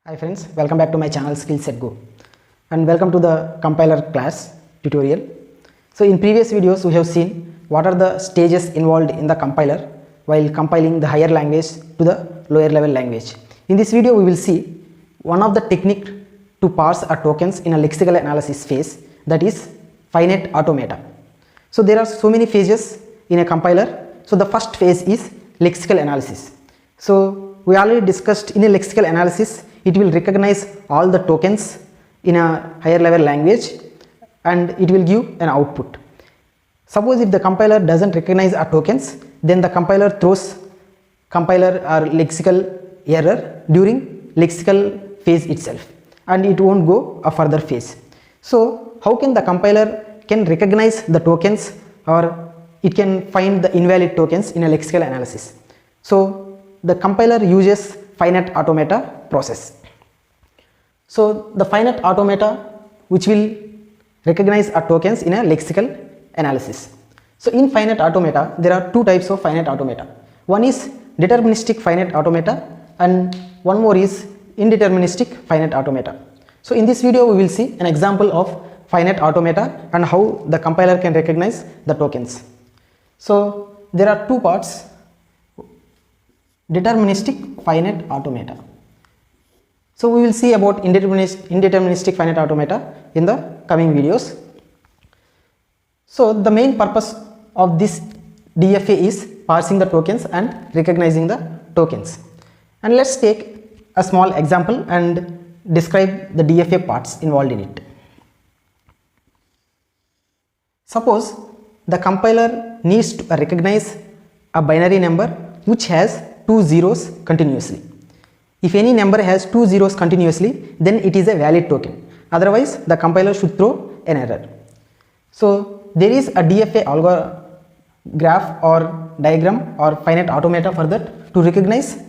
Hi friends, welcome back to my channel Skill-Set-Go and welcome to the compiler class tutorial. So in previous videos we have seen what are the stages involved in the compiler while compiling the higher language to the lower level language. In this video we will see one of the technique to parse a tokens in a lexical analysis phase, that is finite automata. So there are so many phases in a compiler. So the first phase is lexical analysis. So we already discussed in a lexical analysis it will recognize all the tokens in a higher level language and it will give an output. Suppose if the compiler doesn't recognize our tokens, then the compiler throws compiler or lexical error during lexical phase itself and it won't go a further phase. So how can the compiler can recognize the tokens or it can find the invalid tokens in a lexical analysis? So the compiler uses finite automata process. So the finite automata which will recognize our tokens in a lexical analysis. So in finite automata there are two types of finite automata. One is deterministic finite automata and one more is indeterministic finite automata. So in this video we will see an example of finite automata and how the compiler can recognize the tokens. So there are two parts: deterministic finite automata. So we will see about indeterministic finite automata in the coming videos. So the main purpose of this DFA is parsing the tokens and recognizing the tokens. And let's take a small example and describe the DFA parts involved in it. Suppose the compiler needs to recognize a binary number which has two zeros continuously. If any number has two zeros continuously, then it is a valid token. Otherwise, the compiler should throw an error. So there is a DFA graph or diagram or finite automata for that to recognize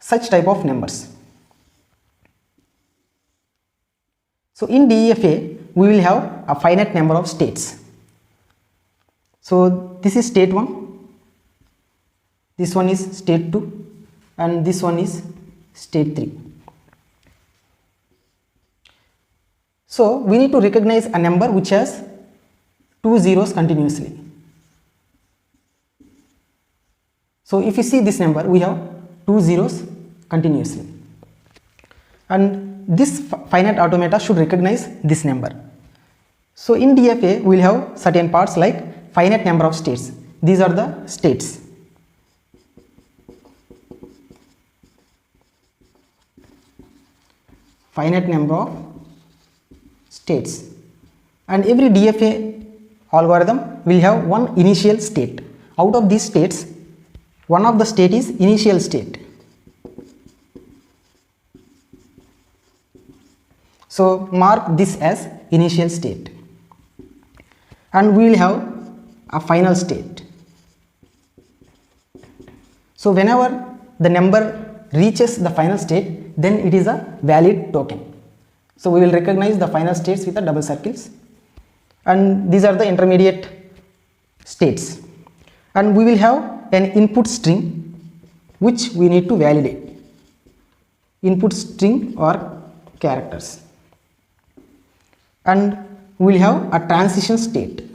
such type of numbers. So in DFA, we will have a finite number of states. So this is state 1, this one is state 2 and this one is state 3. So we need to recognize a number which has two zeros continuously. So if you see this number, we have two zeros continuously and this finite automata should recognize this number. So in DFA we will have certain parts like finite number of states. These are the states. Finite number of states, and every DFA algorithm will have one initial state. Out of these states, one of the state is initial state. So mark this as initial state and we will have a final state. So whenever the number reaches the final state, then it is a valid token. So we will recognize the final states with the double circles and these are the intermediate states, and we will have an input string which we need to validate. Input string or characters, and we will have a transition state.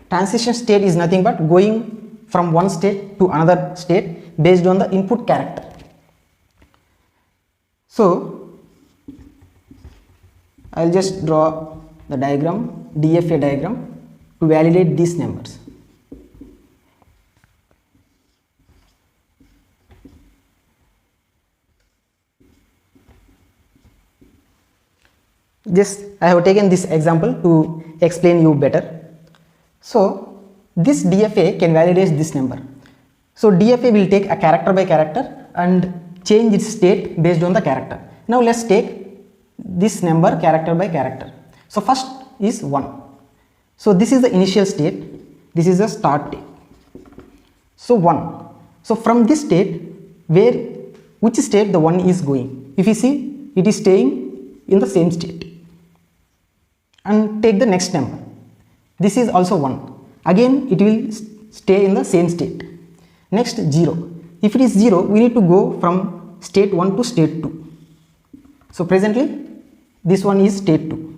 Transition state is nothing but going from one state to another state based on the input character. So I will just draw the diagram, DFA diagram, to validate these numbers. Just I have taken this example to explain you better. So this DFA can validate this number. So DFA will take a character by character and change its state based on the character. Now let's take this number character by character. So first is 1. So this is the initial state, this is the start state. So 1. So from this state, which state the 1 is going? If you see, it is staying in the same state. And take the next number. This is also 1. Again it will stay in the same state. Next 0. if it is 0, we need to go from state 1 to state 2. So presently this one is state 2.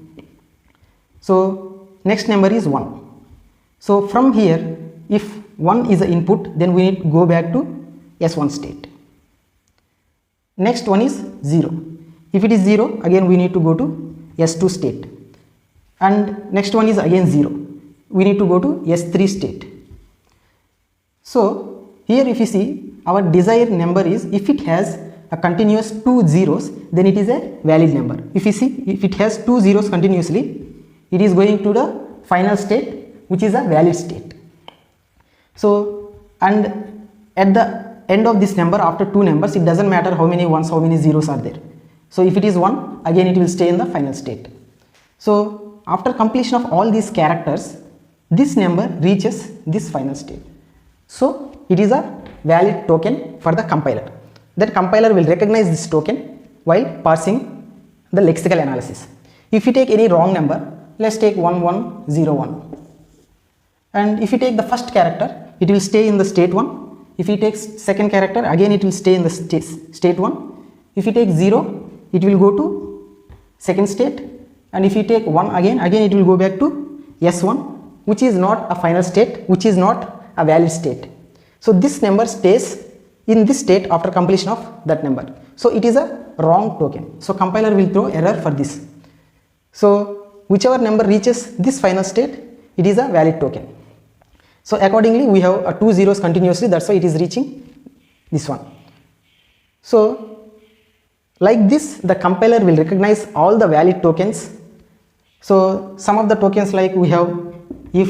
So next number is 1. So from here, if 1 is the input, then we need to go back to S1 state. Next one is 0. If it is 0, again we need to go to S2 state. And next one is again 0. We need to go to S3 state. So here if you see, our desired number is, if it has a continuous 2 zeros, then it is a valid number. If you see, if it has 2 zeros continuously, it is going to the final state, which is a valid state. So, and at the end of this number, after 2 numbers, it doesn't matter how many ones, how many zeros are there. So if it is 1, again it will stay in the final state. So after completion of all these characters, this number reaches this final state. So it is a valid token for the compiler. That compiler will recognize this token while parsing the lexical analysis. If you take any wrong number, let's take 1101. And if you take the first character, it will stay in the state 1. If you take second character, again it will stay in the state 1. If you take 0, it will go to second state. And if you take 1 again it will go back to S1, which is not a final state, which is not a valid state. So this number stays in this state after completion of that number. So it is a wrong token. So compiler will throw error for this. So whichever number reaches this final state, it is a valid token. So accordingly, we have 2 zeros continuously, that's why it is reaching this one. So like this, the compiler will recognize all the valid tokens. So some of the tokens, like we have if,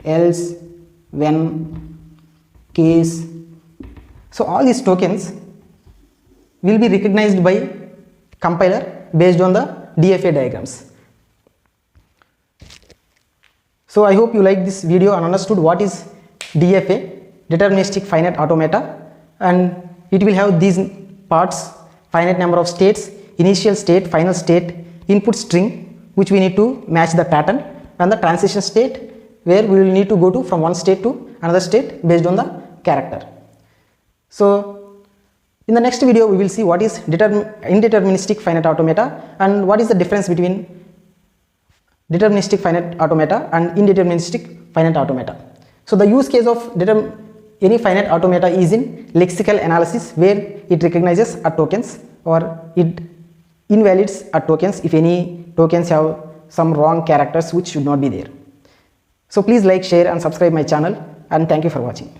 else, when, case. So all these tokens will be recognized by compiler based on the DFA diagrams. So I hope you like this video and understood what is DFA, deterministic finite automata, and it will have these parts: finite number of states, initial state, final state, input string, which we need to match the pattern, and the transition state, where we will need to go to from one state to another state based on the character. So in the next video, we will see what is indeterministic finite automata and what is the difference between deterministic finite automata and indeterministic finite automata. So the use case of any finite automata is in lexical analysis, where it recognizes a tokens or it invalidates a tokens if any tokens have some wrong characters which should not be there. So please like, share and subscribe my channel, and thank you for watching.